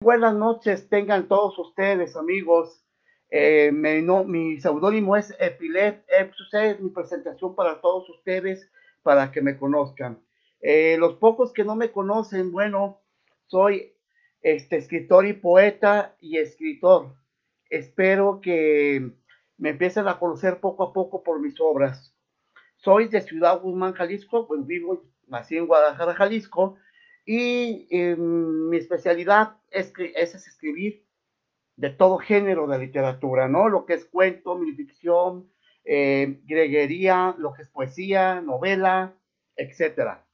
Buenas noches, tengan todos ustedes, amigos. Mi seudónimo es Epilet Epsuset, mi presentación para todos ustedes, para que me conozcan. Los pocos que no me conocen, bueno, soy escritor y poeta y escritor. Espero que me empiecen a conocer poco a poco por mis obras. Soy de Ciudad Guzmán, Jalisco, pues nací en Guadalajara, Jalisco, y mi especialidad es escribir de todo género de literatura, ¿no? Lo que es cuento, minificción, greguería, lo que es poesía, novela, etcétera.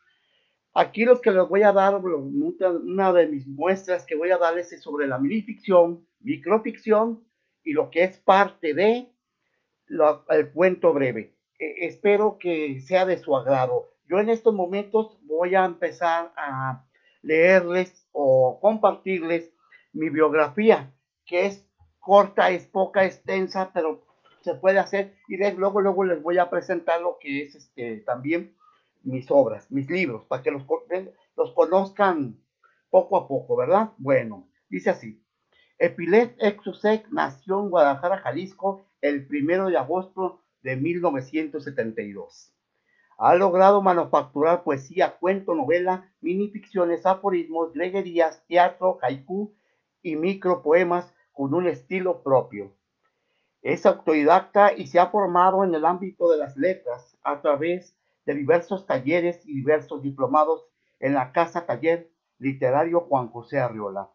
Aquí los que les voy a dar, una de mis muestras que voy a darles es sobre la minificción, microficción y lo que es parte de el cuento breve. Espero que sea de su agrado. Yo en estos momentos voy a empezar a leerles o compartirles mi biografía, que es corta, es poca, extensa, pero se puede hacer y luego les voy a presentar lo que es también mis obras, mis libros, para que los conozcan poco a poco, ¿verdad? Bueno, dice así. Epilet Exusek nació en Guadalajara, Jalisco, el 1 de agosto de 1972. Ha logrado manufacturar poesía, cuento, novela, minificciones, aforismos, greguerías, teatro, haiku y micropoemas con un estilo propio. Es autodidacta y se ha formado en el ámbito de las letras a través de diversos talleres y diversos diplomados en la Casa Taller Literario Juan José Arriola.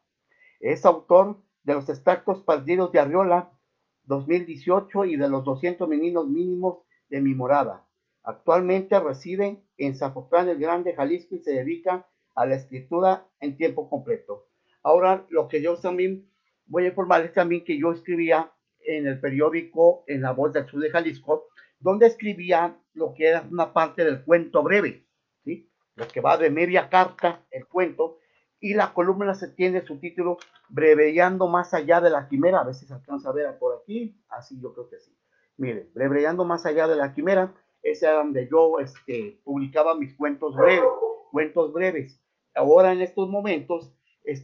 Es autor de los extractos perdidos de Arriola 2018 y de los 200 meninos mínimos de mi morada. Actualmente reside en Zapotlán el Grande, Jalisco, y se dedica a la escritura en tiempo completo. Ahora, lo que yo también voy a informarles también que yo escribía en el periódico En la Voz del Sur de Jalisco, donde escribía lo que era una parte del cuento breve, ¿sí? Lo que va de media carta, el cuento, y la columna se tiene su título Breveando más allá de la quimera. A veces se alcanza a ver por aquí, así yo creo que sí. Miren, Breveando más allá de la quimera, ese era donde yo publicaba mis cuentos breves. Ahora en estos momentos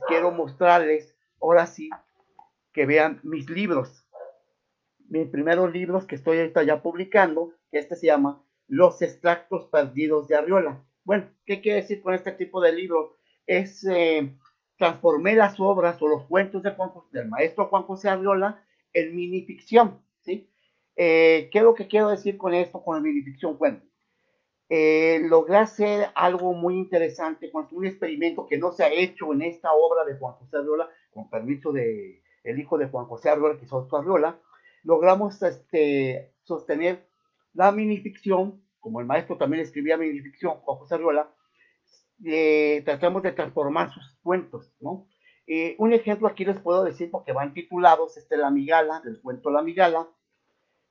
quiero mostrarles, ahora sí, que vean mis libros. Mis primeros libros que estoy ahorita ya publicando, que se llama Los extractos perdidos de Arriola. Bueno, ¿qué quiere decir con este tipo de libro? Es transformé las obras o los cuentos del maestro Juan José Arriola en minificción, ¿sí? ¿Qué es lo que quiero decir con esto, con la minificción? Bueno, logré hacer algo muy interesante, con un experimento que no se ha hecho en esta obra de Juan José Arriola, con permiso de el hijo de Juan José Arriola, que es Otto Arriola. Logramos sostener la minificción, como el maestro también escribía minificción, Juan José Arriola, tratamos de transformar sus cuentos, ¿no? Un ejemplo aquí les puedo decir, porque van titulados, La Migala, del cuento La Migala,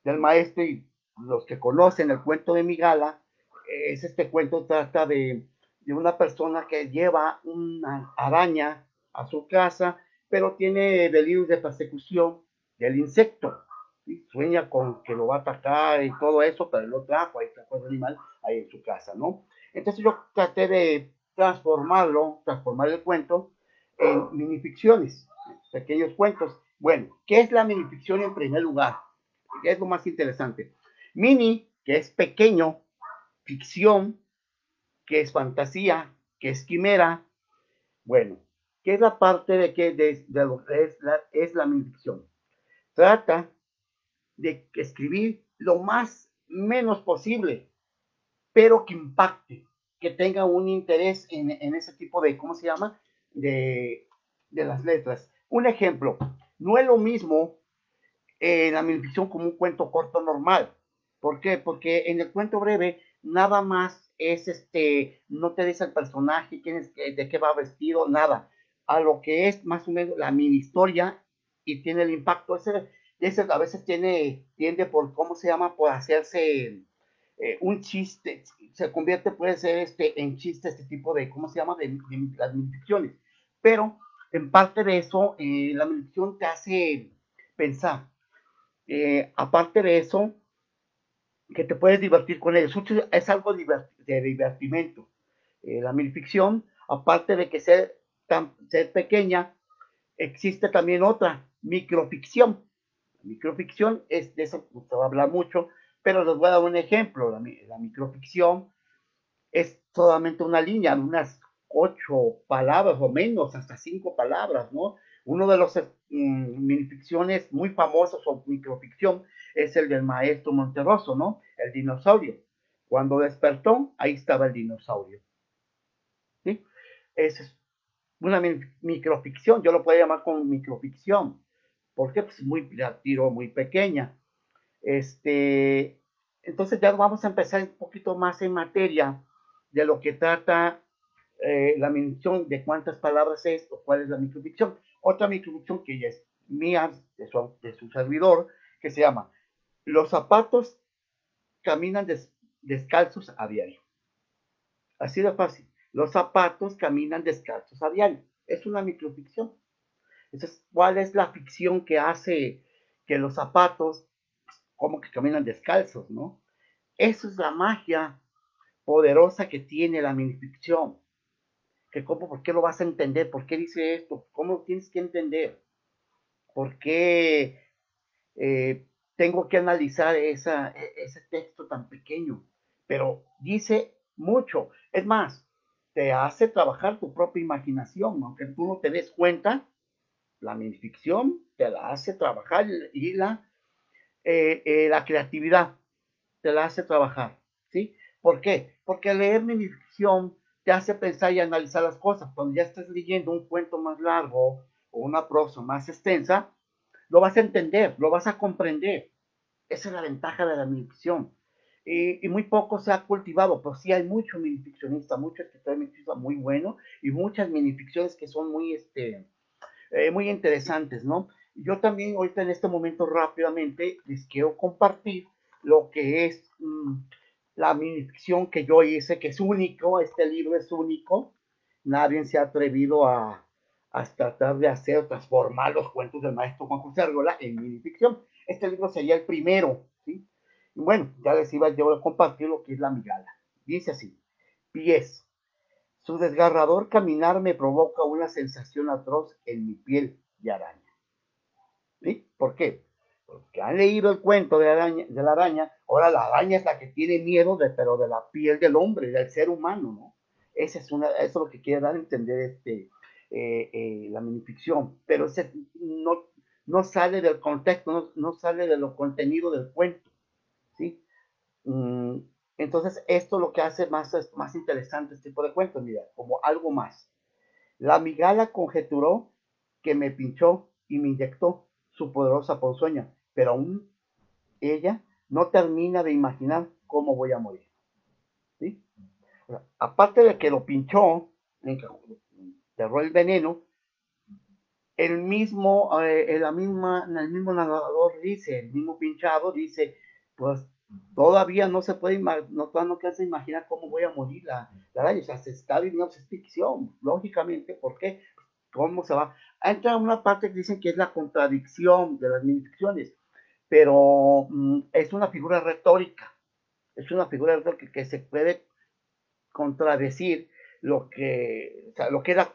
del maestro, y los que conocen el cuento de Migala, es este cuento trata de una persona que lleva una araña a su casa, pero tiene delirios de persecución del insecto. ¿Sí? Sueña con que lo va a atacar y todo eso, pero él lo trajo, ahí trajo el animal ahí en su casa, ¿no? Entonces yo traté de transformar el cuento en minificciones, pequeños cuentos. Bueno, ¿qué es la minificción en primer lugar? Que es lo más interesante. Mini, que es pequeño, ficción, que es fantasía, que es quimera. Bueno, ¿qué es la parte de lo que es la minificción? Trata de escribir lo más menos posible, pero que impacte, que tenga un interés en ese tipo de, ¿cómo se llama? De las letras. Un ejemplo, no es lo mismo la minificción como un cuento corto normal. ¿Por qué? Porque en el cuento breve nada más es no te dice el personaje, quién es, de qué va vestido, nada. A lo que es más o menos la mini historia y tiene el impacto. Ese a veces tiende por, ¿cómo se llama? Por hacerse un chiste, se convierte, puede ser en chiste, este tipo de, ¿cómo se llama? De las minificciones. Pero en parte de eso, la minificción te hace pensar. Aparte de eso, que te puedes divertir con ellos. Es algo de divertimento. La minificción, aparte de que ser pequeña, Existe también otra, microficción. Microficción es de eso se va a hablar mucho, pero les voy a dar un ejemplo. La microficción es solamente una línea, unas 8 palabras o menos, hasta 5 palabras, ¿no? Uno de los minificciones muy famosos o microficción es el del maestro Monterroso, ¿no? El dinosaurio. Cuando despertó, ahí estaba el dinosaurio, ¿sí? Esa es una microficción, yo lo puedo llamar como microficción. ¿Por qué? Pues muy, la tiro muy pequeña. Entonces ya vamos a empezar un poquito más en materia de lo que trata la microficción, de cuántas palabras es o cuál es la microficción. Otra microficción que ya es mía, de su servidor, que se llama Los zapatos caminan descalzos a diario. Así de fácil. Los zapatos caminan descalzos a diario. Es una microficción. Entonces, ¿cuál es la ficción que hace que los zapatos como que caminan descalzos, ¿no? Eso es la magia poderosa que tiene la minificción. Que cómo, ¿por qué lo vas a entender? ¿Por qué dice esto? ¿Cómo lo tienes que entender? ¿Por qué tengo que analizar ese texto tan pequeño? Pero dice mucho. Es más, te hace trabajar tu propia imaginación, aunque tú no te des cuenta, la minificción te la hace trabajar y la creatividad te la hace trabajar, ¿sí? ¿Por qué? Porque leer minificción te hace pensar y analizar las cosas. Cuando ya estás leyendo un cuento más largo o una prosa más extensa, lo vas a entender, lo vas a comprender. Esa es la ventaja de la minificción. Y muy poco se ha cultivado, pero sí hay mucho minificcionista, mucho escritor minificcionista muy bueno y muchas minificciones que son muy interesantes, ¿no? Yo también ahorita en este momento rápidamente les quiero compartir lo que es la minificción que yo hice, que es único, este libro es único, nadie se ha atrevido a tratar de hacer o transformar los cuentos del maestro Juan José Argola en minificción. Este libro sería el primero, ¿sí? Y bueno, ya les iba yo a compartir lo que es la migala. Dice así, pies, su desgarrador caminar me provoca una sensación atroz en mi piel de araña. ¿Sí? ¿Por qué? Porque han leído el cuento de la araña, ahora la araña es la que tiene miedo, pero de la piel del hombre, del ser humano, ¿no? Eso es lo que quiere dar a entender la minificción, pero no sale del contexto, no sale de lo contenido del cuento, ¿sí? Mm, entonces, esto lo que hace más interesante este tipo de cuentos, mira, como algo más. La migala conjeturó que me pinchó y me inyectó su poderosa ponzoña, pero aún ella no termina de imaginar cómo voy a morir. ¿Sí? O sea, aparte de que lo pinchó, enterró el veneno, el mismo narrador dice, el mismo pinchado dice, pues todavía no se puede, todavía no alcanza a imaginar cómo voy a morir la araña, o sea, se está viviendo ficción, lógicamente, ¿por qué? ¿Cómo se va? Entra una parte que dicen que es la contradicción de las minificciones, pero es una figura retórica, es una figura retórica que se puede contradecir o sea, lo que era,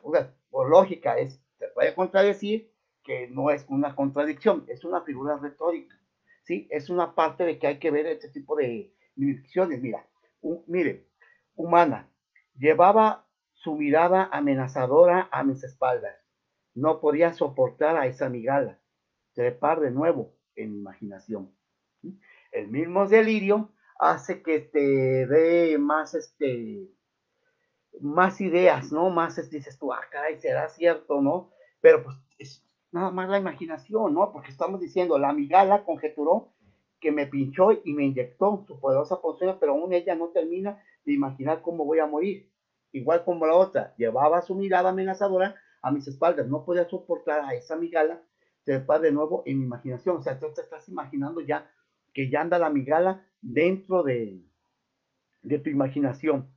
por lógica, se puede contradecir que no es una contradicción, es una figura retórica, ¿sí? Es una parte de que hay que ver este tipo de ficciones. Mira, mire, humana, llevaba su mirada amenazadora a mis espaldas. No podía soportar a esa migala, trepar de nuevo en mi imaginación. ¿Sí? El mismo delirio hace que te dé más ideas, ¿no? Dices tú, caray, será cierto, ¿no? Pero pues es nada más la imaginación, ¿no? Porque estamos diciendo, la amigala conjeturó que me pinchó y me inyectó su poderosa poción, pero aún ella no termina de imaginar cómo voy a morir. Igual como la otra, llevaba su mirada amenazadora a mis espaldas, no podía soportar a esa amigala trepar de nuevo en mi imaginación. O sea, tú te estás imaginando ya que ya anda la amigala dentro de tu imaginación,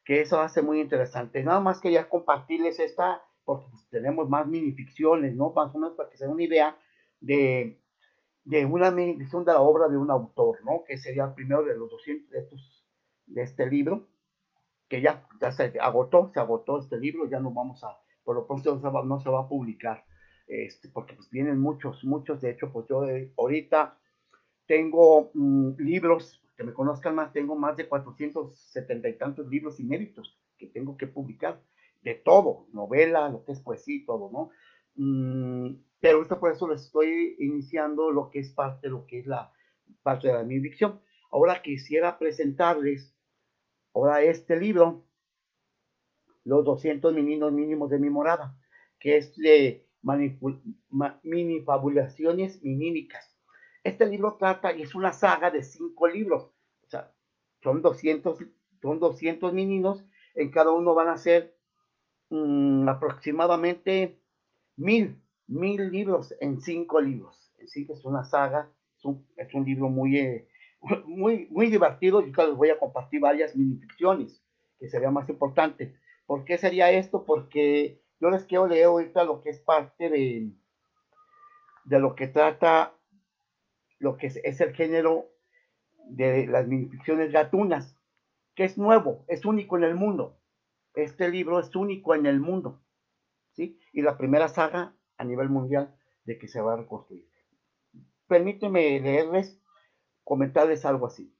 que eso hace muy interesante. Nada más quería compartirles esta, porque pues, tenemos más minificciones, ¿no? Más o menos para que se den una idea de, de una minificción de la obra de un autor, ¿no? Que sería el primero de los 200 de este libro, que ya se agotó este libro, ya no vamos a, por lo pronto no se va a publicar. porque pues vienen muchos, de hecho, pues yo ahorita tengo libros, que me conozcan más, tengo más de 470 y tantos libros inéditos que tengo que publicar, de todo, novela, lo que es poesía y todo, ¿no? Pero esto por eso les estoy iniciando lo que es parte, lo que es la parte de mi ficción. Ahora quisiera presentarles, ahora este libro, Los 200 meninos mínimos de mi morada, que es de minifabulaciones minímicas. Este libro trata, y es una saga de 5 libros, o sea, son 200, son 200 meninos, en cada uno van a ser aproximadamente 1000 libros en 5 libros. En sí que es una saga, es un libro muy, muy divertido. Yo les voy a compartir varias minificciones, que sería más importante. ¿Por qué sería esto? Porque yo les quiero leer ahorita lo que es parte de lo que trata, lo que es el género de las minificciones gatunas, que es nuevo, es único en el mundo. Este libro es único en el mundo, ¿sí? Y la primera saga a nivel mundial de que se va a reconstruir. Permíteme leerles, comentarles algo así.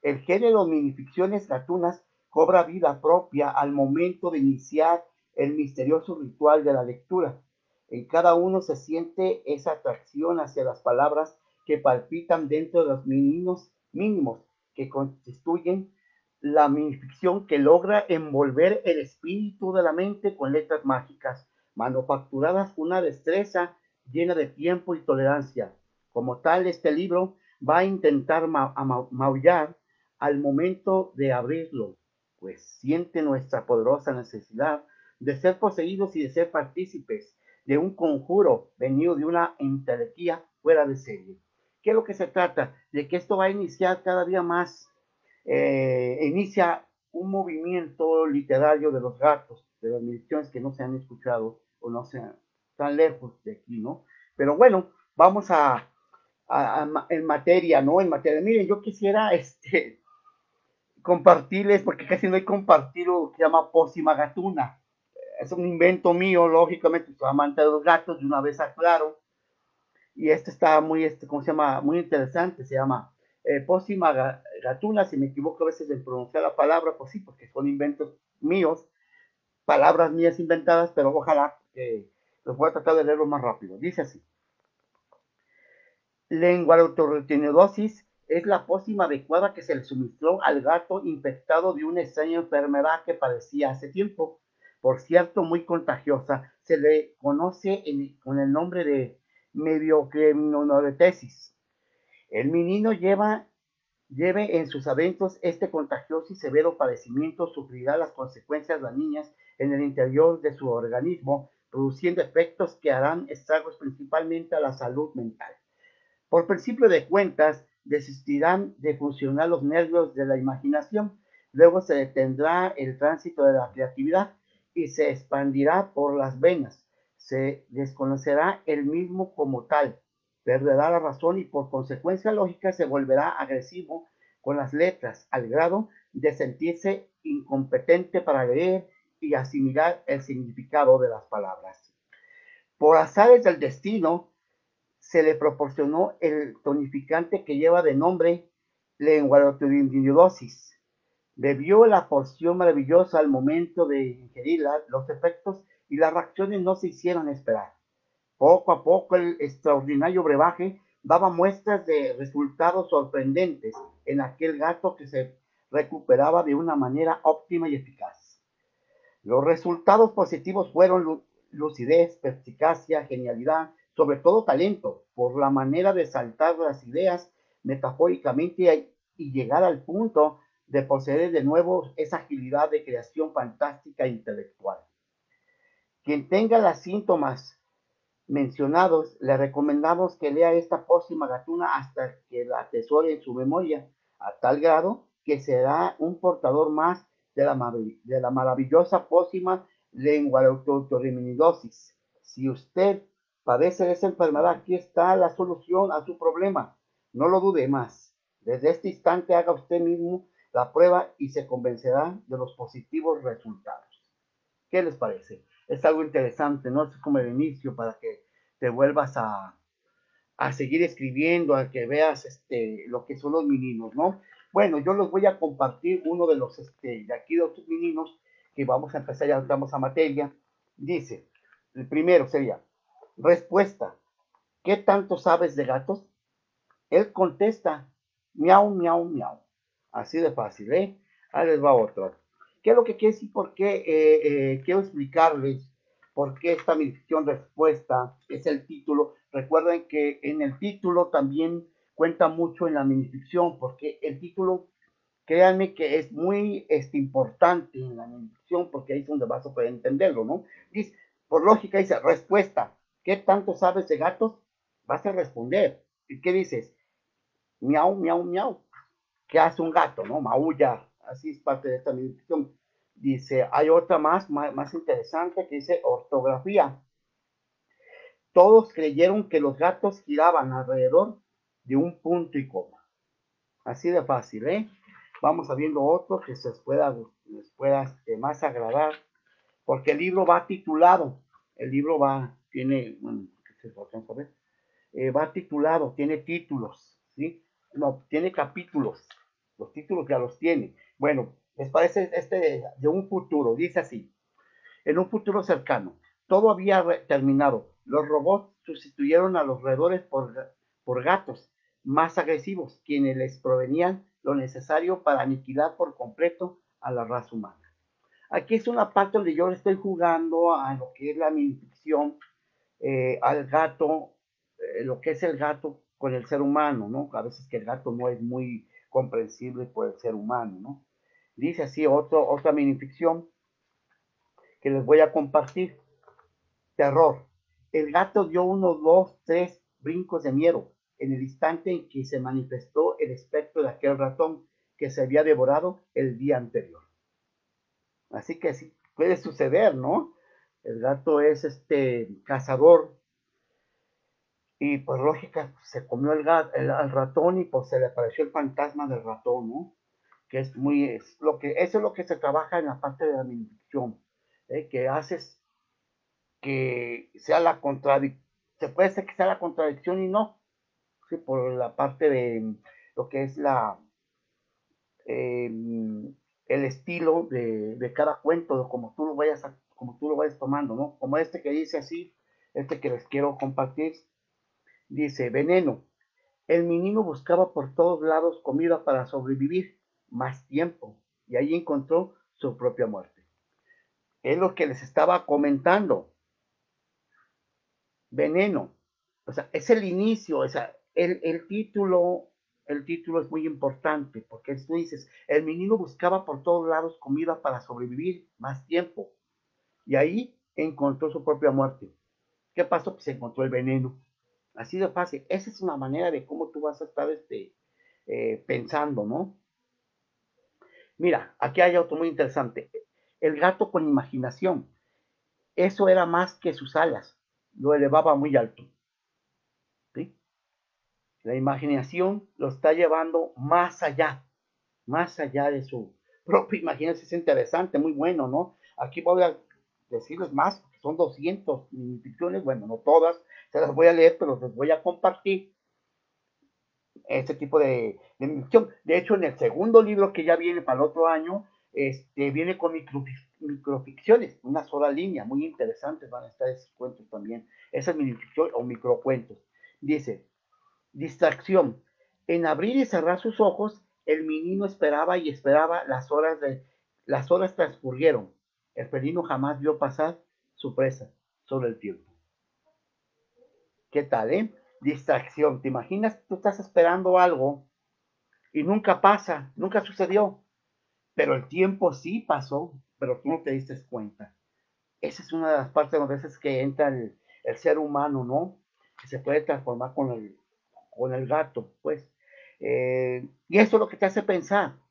El género minificciones gatunas cobra vida propia al momento de iniciar el misterioso ritual de la lectura. En cada uno se siente esa atracción hacia las palabras que palpitan dentro de los mínimos que constituyen la minificción, que logra envolver el espíritu de la mente con letras mágicas, manufacturadas con una destreza llena de tiempo y tolerancia. Como tal, este libro va a intentar maullar al momento de abrirlo, pues siente nuestra poderosa necesidad de ser poseídos y de ser partícipes de un conjuro venido de una entelequía fuera de serie. ¿Qué es lo que se trata? De que esto va a iniciar cada día más, inicia un movimiento literario de los gatos, de las misiones que no se han escuchado o no sean tan lejos de aquí, ¿no? Pero bueno, vamos en materia, ¿no? En materia, miren, yo quisiera compartirles, porque casi no hay compartido lo que se llama pócima gatuna. Es un invento mío, lógicamente, soy amante de los gatos, de una vez aclaro, y este está muy, ¿cómo se llama? Muy interesante, se llama pócima gatuna, si me equivoco a veces en pronunciar la palabra, pues sí, porque son inventos míos, palabras mías inventadas, pero ojalá los voy a tratar de leerlo más rápido. Dice así: lenguadosis es la pócima adecuada que se le suministró al gato infectado de una extraña enfermedad que padecía hace tiempo. Por cierto, muy contagiosa. Se le conoce con el nombre de mediocreminonoretesis. El menino lleve en sus adentros este contagioso y severo padecimiento, sufrirá las consecuencias dañinas en el interior de su organismo, produciendo efectos que harán estragos principalmente a la salud mental. Por principio de cuentas, desistirán de funcionar los nervios de la imaginación, luego se detendrá el tránsito de la creatividad y se expandirá por las venas. Se desconocerá el mismo como tal, perderá la razón y por consecuencia lógica se volverá agresivo con las letras, al grado de sentirse incompetente para leer y asimilar el significado de las palabras. Por azares del destino, se le proporcionó el tonificante que lleva de nombre lenguadosis. Bebió la porción maravillosa al momento de ingerirla, los efectos y las reacciones no se hicieron esperar. Poco a poco el extraordinario brebaje daba muestras de resultados sorprendentes en aquel gato que se recuperaba de una manera óptima y eficaz. Los resultados positivos fueron lucidez, perspicacia, genialidad, sobre todo talento, por la manera de saltar las ideas metafóricamente y llegar al punto de poseer de nuevo esa agilidad de creación fantástica e intelectual. Quien tenga los síntomas mencionados, le recomendamos que lea esta pócima gatuna hasta que la atesore en su memoria, a tal grado que será un portador más de la maravillosa pócima lenguadosis. Si usted padece de esa enfermedad, aquí está la solución a su problema. No lo dude más. Desde este instante haga usted mismo la prueba y se convencerá de los positivos resultados. ¿Qué les parece? Es algo interesante, ¿no? Es como el inicio para que te vuelvas a seguir escribiendo, a que veas lo que son los meninos, ¿no? Bueno, yo les voy a compartir uno de los, de aquí de otros meninos, que vamos a empezar, ya entramos a materia. Dice, el primero sería, respuesta, ¿qué tanto sabes de gatos? Él contesta, miau, miau, miau. Así de fácil, ¿eh? Ahí les va otro. ¿Qué es lo que quiere decir? ¿Por qué? Quiero explicarles por qué esta misión respuesta es el título. Recuerden que en el título también cuenta mucho en la minificción, porque el título, créanme que es muy importante en la minificción, porque ahí es donde vas a poder entenderlo, ¿no? Dice, por lógica dice, respuesta, ¿qué tanto sabes de gatos? Vas a responder. ¿Y qué dices? Miau, miau, miau. ¿Qué hace un gato, no? Maulla. Así es parte de esta meditación. Dice, hay otra más interesante que dice ortografía. Todos creyeron que los gatos giraban alrededor de un punto y coma. Así de fácil, ¿eh? Vamos a viendo otro que les pueda más agradar, porque el libro va titulado. El libro tiene, bueno, ¿qué se alcanza a ver? Va titulado, tiene títulos, ¿sí? No, tiene capítulos. Los títulos ya los tiene. Bueno, les parece de un futuro, dice así. En un futuro cercano, todo había terminado. Los robots sustituyeron a los roedores por gatos más agresivos, quienes les provenían lo necesario para aniquilar por completo a la raza humana. Aquí es una parte donde yo le estoy jugando a lo que es la ficción, al gato, lo que es el gato con el ser humano, ¿no? A veces que el gato no es muy comprensible por el ser humano, ¿no? Dice así otra minificción que les voy a compartir. Terror. El gato dio unos 2, 3 brincos de miedo en el instante en que se manifestó el espectro de aquel ratón que se había devorado el día anterior. Así que sí, puede suceder, ¿no? El gato es cazador, y pues lógica, se comió al ratón y pues se le apareció el fantasma del ratón, ¿no? Que es eso es lo que se trabaja en la parte de la minificción, que haces que sea la contradicción, se puede ser que sea la contradicción y no, ¿sí? Por la parte de lo que es eh, el estilo de cada cuento, como tú lo vayas tomando, ¿no? Como este que dice así, este que les quiero compartir, dice, veneno. El menino buscaba por todos lados comida para sobrevivir más tiempo y ahí encontró su propia muerte. Es lo que les estaba comentando. Veneno. O sea, es el inicio, o sea, el título es muy importante porque tú dices, el menino buscaba por todos lados comida para sobrevivir más tiempo y ahí encontró su propia muerte. ¿Qué pasó? Pues encontró el veneno. Así de fácil. Esa es una manera de cómo tú vas a estar pensando, ¿no? Mira, aquí hay otro muy interesante. El gato con imaginación. Eso era más que sus alas. Lo elevaba muy alto. ¿Sí? La imaginación lo está llevando más allá de su propia imaginación. Es interesante, muy bueno, ¿no? Aquí voy a decirles más, porque son 200 ficciones, bueno, no todas, se las voy a leer, pero les voy a compartir este tipo de ficción. De hecho, en el segundo libro que ya viene para el otro año, viene con microficciones, una sola línea, muy interesantes van a estar esos cuentos también. Esa es minificción o microcuentos. Dice, distracción. En abrir y cerrar sus ojos, el menino esperaba y esperaba las horas transcurrieron. El felino jamás vio pasar su presa sobre el tiempo. ¿Qué tal, Distracción. ¿Te imaginas que tú estás esperando algo y nunca pasa, nunca sucedió? Pero el tiempo sí pasó, pero tú no te diste cuenta. Esa es una de las partes donde veces que entra el ser humano, ¿no? Que se puede transformar con el gato, pues. Y eso es lo que te hace pensar.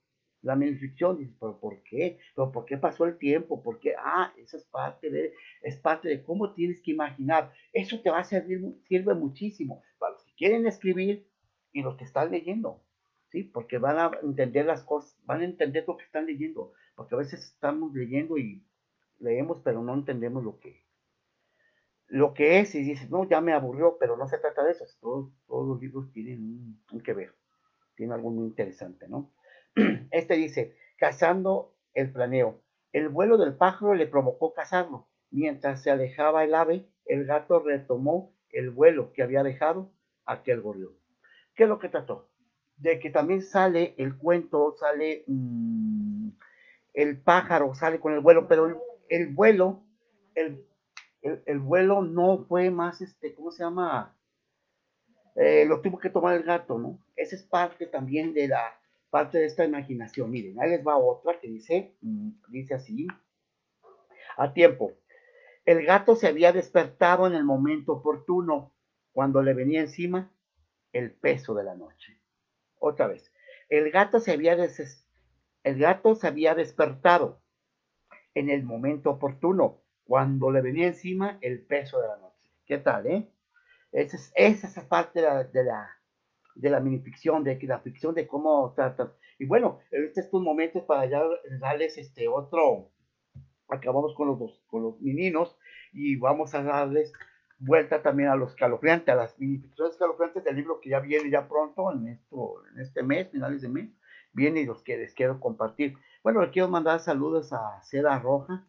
La minificción, dices, ¿pero por qué? ¿Pero por qué pasó el tiempo? ¿Por qué? Eso es parte de cómo tienes que imaginar. Eso te va a sirve muchísimo para los que quieren escribir y los que están leyendo, ¿sí? Porque van a entender las cosas, van a entender lo que están leyendo, porque a veces estamos leyendo y leemos, pero no entendemos lo que es y dices, no, ya me aburrió, pero no se trata de eso. Todos los libros tienen que ver, tienen algo muy interesante, ¿no? Este dice, cazando el planeo. El vuelo del pájaro le provocó cazarlo. Mientras se alejaba el ave, el gato retomó el vuelo que había dejado aquel gorrión. ¿Qué es lo que trató? De que también sale el cuento, sale el pájaro, sale con el vuelo, pero el vuelo, el, el vuelo no fue más, ¿cómo se llama? Lo tuvo que tomar el gato, ¿no? Esa es parte también de la parte de esta imaginación. Miren, ahí les va otra que dice así, a tiempo. El gato se había despertado en el momento oportuno, cuando le venía encima el peso de la noche. Otra vez, el gato se había, el gato se había despertado en el momento oportuno, cuando le venía encima el peso de la noche. ¿Qué tal, eh? Esa es parte de la minificción, de la ficción, de cómo trata. Y bueno, estos momentos para ya darles otro, acabamos con los meninos y vamos a darles vuelta también a los escalofriantes, a las minificciones escalofriantes del libro que ya viene ya pronto, en este mes, finales de mes, viene y los que les quiero compartir. Bueno, les quiero mandar saludos a Seda Roja,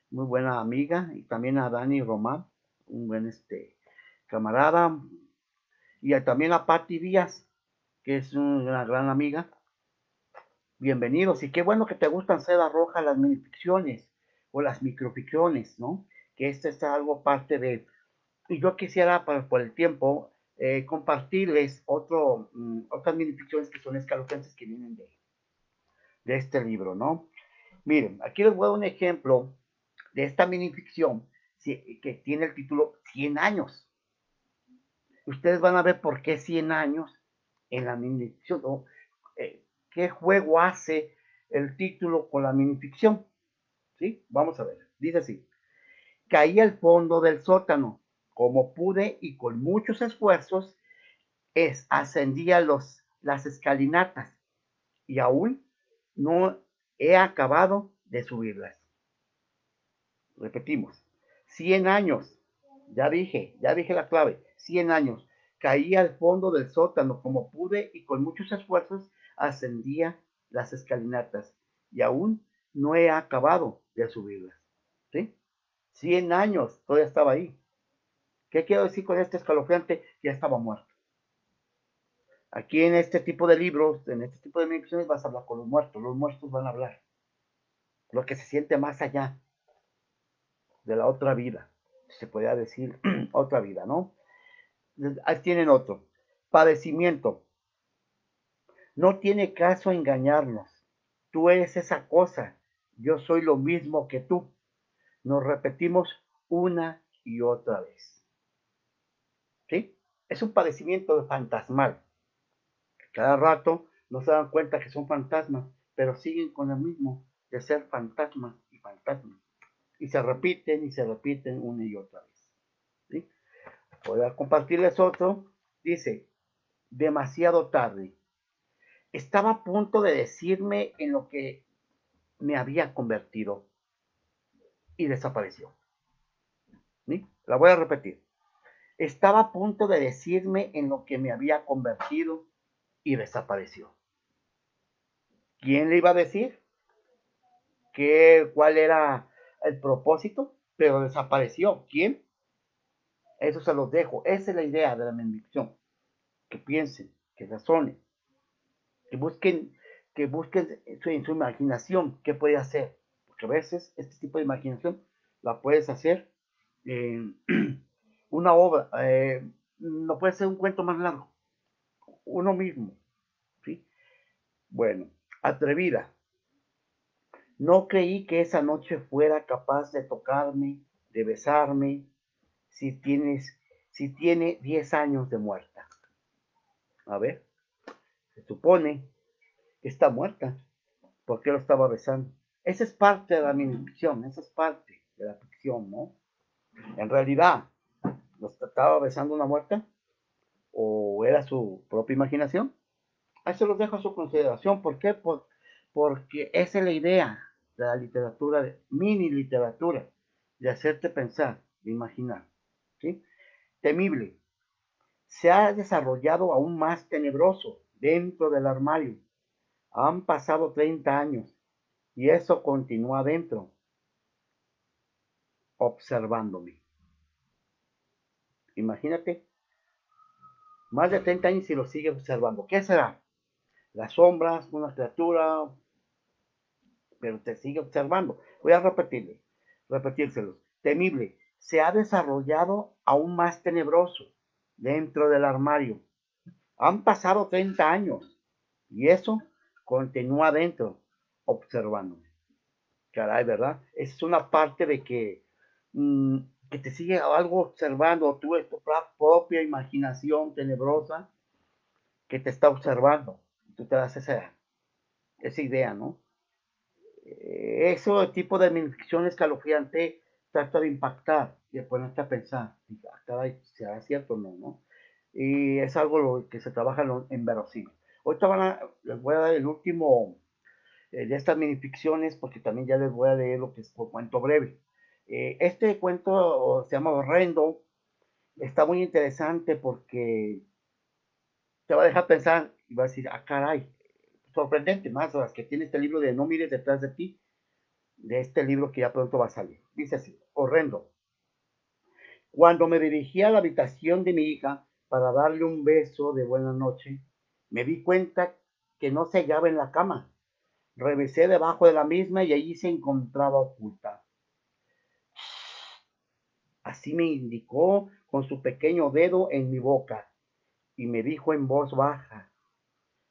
muy buena amiga, y también a Dani Román, un buen camarada, y también a Patti Díaz, que es una gran amiga. Bienvenidos, y qué bueno que te gustan Seda Roja las minificciones o las microficciones, ¿no? Que esto es algo parte de... Y yo quisiera, por el tiempo, compartirles otras minificciones que son escalofriantes que vienen de este libro, ¿no? Miren, aquí les voy a dar un ejemplo de esta minificción que tiene el título 100 años. Ustedes van a ver por qué 100 años en la minificción, ¿no? ¿Qué juego hace el título con la minificción? ¿Sí? Vamos a ver. Dice así. Caí al fondo del sótano. Como pude y con muchos esfuerzos, ascendía las escalinatas y aún no he acabado de subirlas. Repetimos. 100 años. Ya dije la clave. 100 años. Caí al fondo del sótano como pude y con muchos esfuerzos ascendía las escalinatas y aún no he acabado de subirlas. ¿Sí? 100 años, todavía estaba ahí. ¿Qué quiero decir con este escalofriante? Ya estaba muerto. Aquí en este tipo de libros, en este tipo de meditaciones vas a hablar con los muertos van a hablar. Lo que se siente más allá de la otra vida, se podría decir otra vida, ¿no? Ahí tienen otro. Padecimiento. No tiene caso engañarnos. Tú eres esa cosa. Yo soy lo mismo que tú. Nos repetimos una y otra vez. ¿Sí? Es un padecimiento fantasmal. Cada rato no se dan cuenta que son fantasmas, pero siguen con lo mismo de ser fantasmas y fantasmas. Y se repiten una y otra vez. ¿Sí? Voy a compartirles otro. Dice, demasiado tarde. Estaba a punto de decirme en lo que me había convertido y desapareció. ¿Sí? La voy a repetir. Estaba a punto de decirme en lo que me había convertido y desapareció. ¿Quién le iba a decir? ¿Cuál era el propósito? Pero desapareció. ¿Quién? Eso se los dejo. Esa es la idea de la bendición. Que piensen, que razonen, que busquen, en su imaginación qué puede hacer. Porque a veces este tipo de imaginación la puedes hacer en una obra. No puede ser un cuento más largo. Uno mismo. ¿Sí? Bueno, atrevida. No creí que esa noche fuera capaz de tocarme, de besarme, si tiene 10 años de muerta. A ver, se supone que está muerta. ¿Por qué lo estaba besando? Esa es parte de la ficción, esa es parte de la ficción, ¿no? En realidad, ¿lo estaba besando una muerta? ¿O era su propia imaginación? Ahí se los dejo a su consideración. ¿Por qué? Porque esa es la idea de la literatura, de mini literatura, de hacerte pensar, de imaginar. ¿sí? Temible. Se ha desarrollado aún más tenebroso dentro del armario. Han pasado 30 años y eso continúa dentro, observándome. Imagínate, más de 30 años y lo sigue observando. ¿Qué será? Las sombras, una criatura, pero te sigue observando. Voy a repetírselos. Temible. Se ha desarrollado aún más tenebroso dentro del armario. Han pasado 30 años y eso continúa dentro, observándome. Caray, ¿verdad? Es una parte de que te sigue algo observando, tú es tu propia imaginación tenebrosa que te está observando. Tú te das esa idea, ¿no? Ese tipo de ficción escalofriante trata de impactar y de ponerte a pensar, caray, ¿será cierto o no, no? Y es algo lo que se trabaja en verosímil. Ahorita les voy a dar el último de estas minificciones porque también ya les voy a leer lo que es por cuento breve. Este cuento se llama Horrendo, está muy interesante porque te va a dejar pensar y va a decir, ah, caray, sorprendente, más las que tiene este libro de No mires detrás de ti, de este libro que ya pronto va a salir. Dice así, Horrendo. Cuando me dirigí a la habitación de mi hija para darle un beso de buena noche, me di cuenta que no se hallaba en la cama. Revisé debajo de la misma y allí se encontraba oculta. Así me indicó con su pequeño dedo en mi boca y me dijo en voz baja,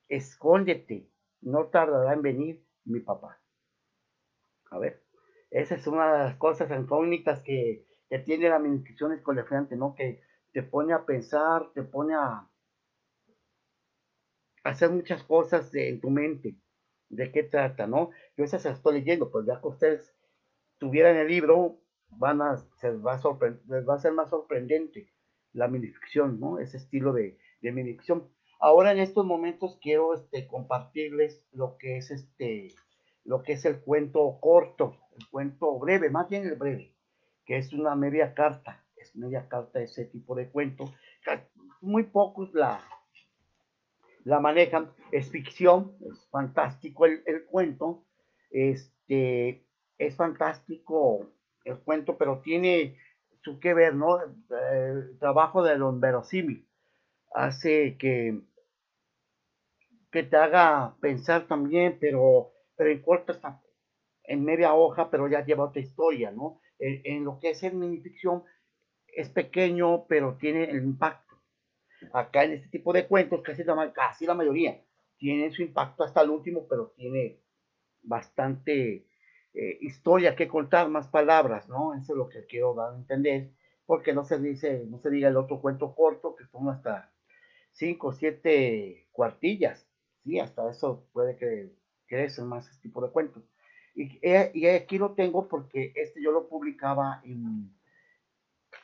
escóndete, no tardará en venir mi papá. A ver, esa es una de las cosas incógnitas que tiene la meditación escalofriante, ¿no? Que te pone a pensar, te pone a hacer muchas cosas en tu mente. ¿De qué trata, no? Yo esas las estoy leyendo, pues ya que ustedes tuvieran el libro, les va a ser más sorprendente la minificción, ¿no? Ese estilo de minificción. Ahora en estos momentos quiero compartirles lo que es el cuento corto, el cuento breve, más bien el breve, que es una media carta, es media carta ese tipo de cuento. Muy pocos la manejan, es ficción, es fantástico el cuento, es fantástico el cuento, pero tiene su que ver, ¿no? El trabajo de lo inverosímil hace que te haga pensar también, pero en corto está en media hoja, pero ya lleva otra historia, ¿no? En lo que es el minificción es pequeño, pero tiene el impacto. Acá en este tipo de cuentos, casi la mayoría, tienen su impacto hasta el último, pero tiene bastante historia que contar, más palabras, ¿no? Eso es lo que quiero dar a entender, porque no se diga el otro cuento corto, que son hasta 5 o 7 cuartillas, ¿sí? Hasta eso puede que crecen más este tipo de cuentos. Y aquí lo tengo porque yo lo publicaba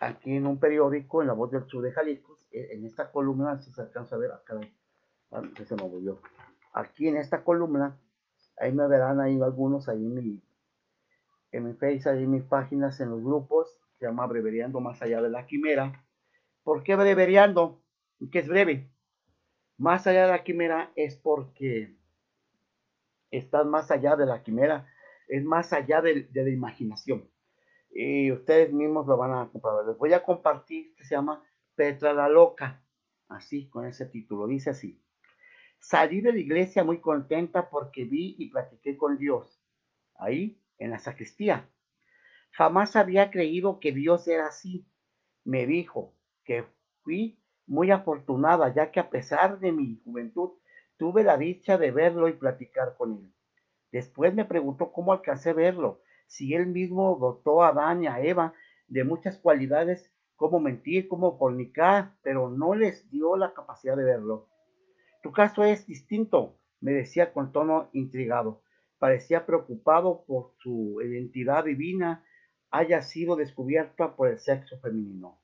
aquí en un periódico en La Voz del Sur de Jalisco, en esta columna, si se alcanza a ver acá, que se me volvió. Aquí en esta columna, ahí me verán ahí algunos, ahí en mi Face, ahí en mis páginas, en los grupos, se llama Breveriando Más Allá de la Quimera. ¿Por qué Breveriando? ¿Qué es breve? Más allá de la quimera es porque estás más allá de la quimera, es más allá de la imaginación. Y ustedes mismos lo van a comprobar. Les voy a compartir que se llama Petra la Loca, así, con ese título. Dice así: salí de la iglesia muy contenta porque vi y platiqué con Dios, ahí, en la sacristía. Jamás había creído que Dios era así. Me dijo que fui muy afortunada, ya que a pesar de mi juventud, tuve la dicha de verlo y platicar con él. Después me preguntó cómo alcancé a verlo, si él mismo dotó a Adán y a Eva de muchas cualidades, cómo mentir, cómo fornicar, pero no les dio la capacidad de verlo. Tu caso es distinto, me decía con tono intrigado. Parecía preocupado por su identidad divina haya sido descubierta por el sexo femenino.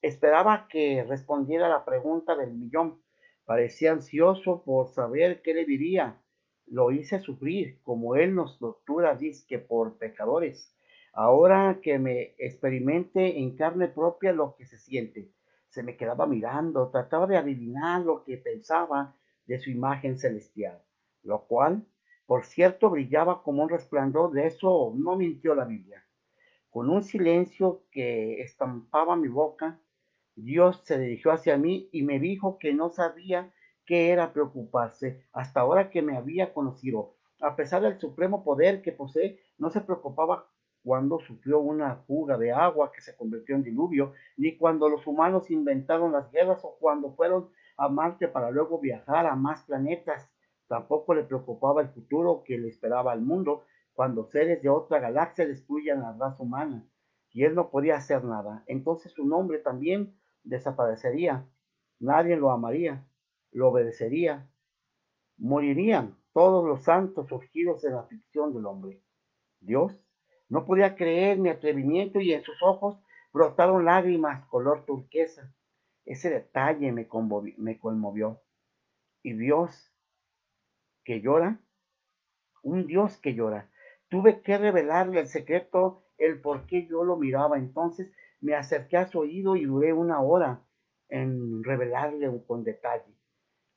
Esperaba que respondiera a la pregunta del millón. Parecía ansioso por saber qué le diría. Lo hice sufrir, como él nos tortura, dice, por pecadores. Ahora que me experimente en carne propia lo que se siente, se me quedaba mirando, trataba de adivinar lo que pensaba de su imagen celestial, lo cual, por cierto, brillaba como un resplandor. De eso no mintió la Biblia. Con un silencio que estampaba mi boca, Dios se dirigió hacia mí y me dijo que no sabía qué era preocuparse hasta ahora que me había conocido. A pesar del supremo poder que posee, no se preocupaba cuando sufrió una fuga de agua que se convirtió en diluvio, ni cuando los humanos inventaron las guerras o cuando fueron a Marte para luego viajar a más planetas. Tampoco le preocupaba el futuro que le esperaba al mundo cuando seres de otra galaxia destruyan la raza humana. Y él no podía hacer nada. Entonces su nombre también desaparecería, nadie lo amaría, lo obedecería, morirían todos los santos surgidos en la ficción del hombre. Dios no podía creer mi atrevimiento y en sus ojos brotaron lágrimas color turquesa. Ese detalle me conmovió. Y Dios que llora, un Dios que llora. Tuve que revelarle el secreto, el por qué yo lo miraba. Entonces me acerqué a su oído y duré una hora en revelarle con detalle.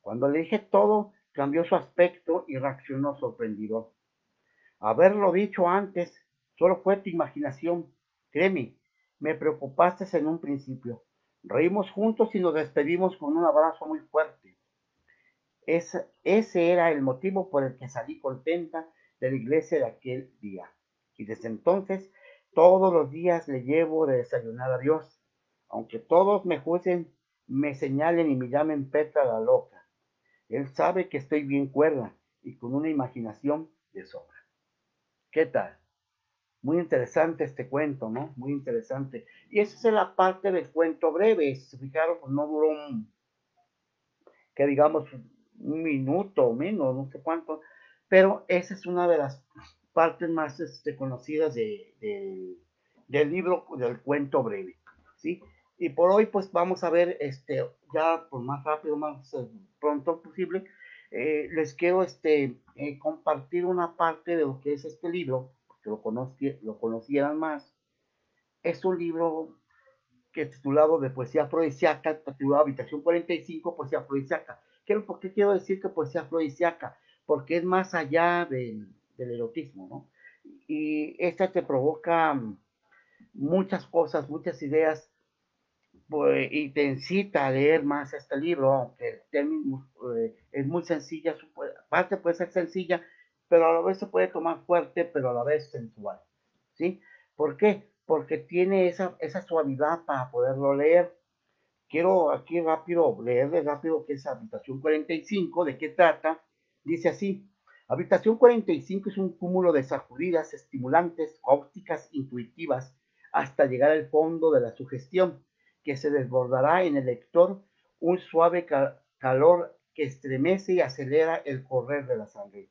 Cuando le dije todo, cambió su aspecto y reaccionó sorprendido. Haberlo dicho antes solo fue tu imaginación. Créeme, me preocupaste en un principio. Reímos juntos y nos despedimos con un abrazo muy fuerte. Ese era el motivo por el que salí contenta de la iglesia de aquel día. Y desde entonces, todos los días le llevo de desayunar a Dios. Aunque todos me juzguen, me señalen y me llamen Petra la loca. Él sabe que estoy bien cuerda y con una imaginación de sobra. ¿Qué tal? Muy interesante este cuento, ¿no? Muy interesante. Y esa es la parte del cuento breve. Si se fijaron, pues no duró que digamos un minuto o menos, no sé cuánto, pero esa es una de las partes más conocidas del libro, del cuento breve, ¿sí? Y por hoy pues vamos a ver, ya por más rápido, más pronto posible, les quiero compartir una parte de lo que es este libro, que lo conocieran más. Es un libro que es titulado de poesía afrodisíaca, titulado Habitación 45, poesía afrodisíaca. ¿Por qué quiero decir que poesía afrodisíaca? Porque es más allá del erotismo, ¿no? Y esta te provoca muchas cosas, muchas ideas, pues, y te incita a leer más este libro, aunque el término es muy sencilla, su parte puede ser sencilla, pero a la vez se puede tomar fuerte, pero a la vez sensual, ¿sí? ¿Por qué? Porque tiene esa suavidad para poderlo leer. Quiero aquí rápido, leerles rápido qué es Habitación 45, de qué trata. Dice así: Habitación 45 es un cúmulo de sacudidas estimulantes, ópticas, intuitivas, hasta llegar al fondo de la sugestión, que se desbordará en el lector un suave calor que estremece y acelera el correr de la sangre.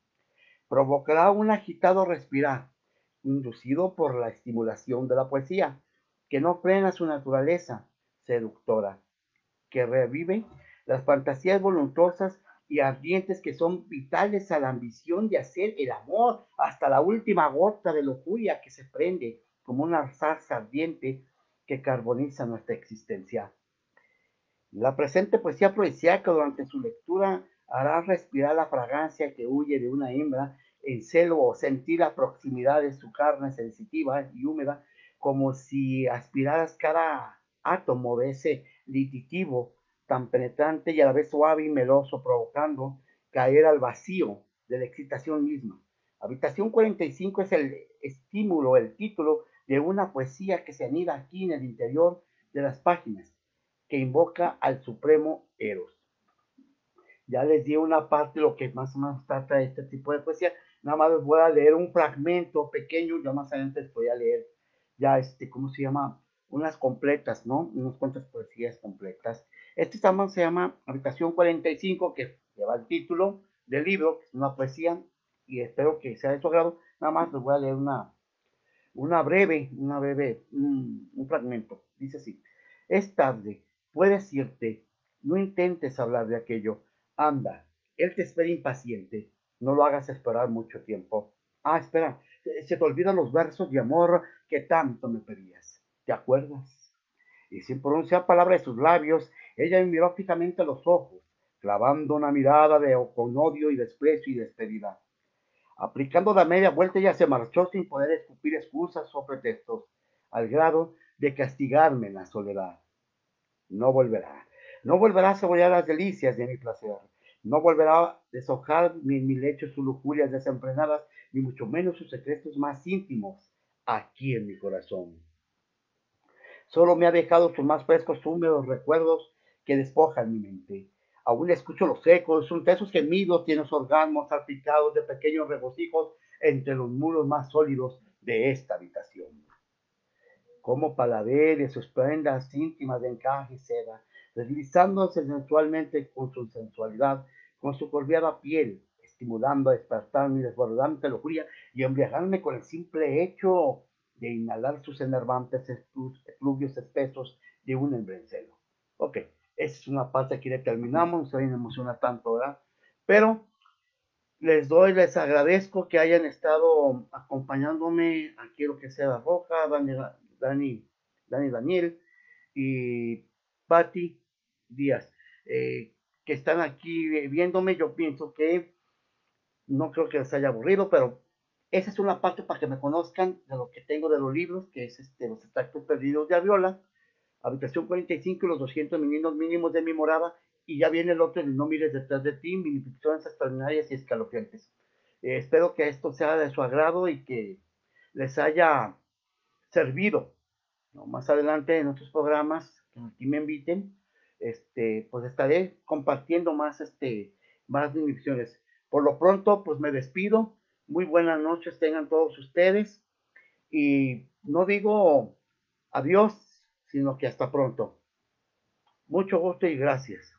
Provocará un agitado respirar, inducido por la estimulación de la poesía, que no frena su naturaleza seductora, que revive las fantasías voluptuosas y ardientes que son vitales a la ambición de hacer el amor hasta la última gota de lujuria que se prende como una zarza ardiente que carboniza nuestra existencia. La presente poesía poesíaca durante su lectura hará respirar la fragancia que huye de una hembra en celo o sentir la proximidad de su carne sensitiva y húmeda como si aspiraras cada átomo de ese lititivo tan penetrante y a la vez suave y meloso, provocando caer al vacío de la excitación misma. Habitación 45 es el estímulo, el título de una poesía que se anida aquí en el interior de las páginas, que invoca al supremo Eros. Ya les di una parte de lo que más o menos trata este tipo de poesía. Nada más les voy a leer un fragmento pequeño, ya más adelante les voy a leer ya, ¿cómo se llama? Unas completas, ¿no? Unas cuantas poesías completas. Este también se llama Habitación 45, que lleva el título del libro, que es una poesía, y espero que sea de su agrado. Nada más les voy a leer un fragmento. Dice así: es tarde, puedes irte, no intentes hablar de aquello. Anda, él te espera impaciente, no lo hagas esperar mucho tiempo. Ah, espera, se te olvidan los versos de amor que tanto me pedías. ¿Te acuerdas? Y sin pronunciar palabra de sus labios, ella me miró fijamente a los ojos, clavando una mirada con odio y desprecio y despedida. Aplicando la media vuelta, ella se marchó sin poder escupir excusas o pretextos, al grado de castigarme en la soledad. No volverá. No volverá a saborear las delicias de mi placer. No volverá a deshojar ni en mi lecho sus lujurias desenfrenadas, ni mucho menos sus secretos más íntimos, aquí en mi corazón. Solo me ha dejado sus más frescos, húmedos recuerdos que despojan mi mente. Aún escucho los ecos, de esos gemidos y en los orgasmos salpicados de pequeños regocijos entre los muros más sólidos de esta habitación. Como paladé de sus prendas íntimas de encaje y seda, deslizándose sensualmente con su sensualidad, con su curviada piel, estimulando a despertar mi desbordante lujuria y embriagarme con el simple hecho de inhalar sus enervantes efluvios espesos de un embrencelo. Ok, esa es una parte que ya terminamos, no se me emociona tanto, ¿verdad? Pero les agradezco que hayan estado acompañándome aquí lo que sea Roja, Dani, Daniel y Patti Díaz, que están aquí viéndome. Yo pienso que no creo que les haya aburrido, pero esa es una parte para que me conozcan de lo que tengo de los libros, que es los extractos perdidos de Aviola, Habitación 45 y los 200 meninos mínimos de mi morada, y ya viene el otro de No mires detrás de ti, minificciones extraordinarias y escalofriantes. Espero que esto sea de su agrado y que les haya servido, ¿no? Más adelante en otros programas que aquí me inviten, pues estaré compartiendo más, más minificciones. Por lo pronto, pues me despido. Muy buenas noches tengan todos ustedes y no digo adiós, sino que hasta pronto. Mucho gusto y gracias.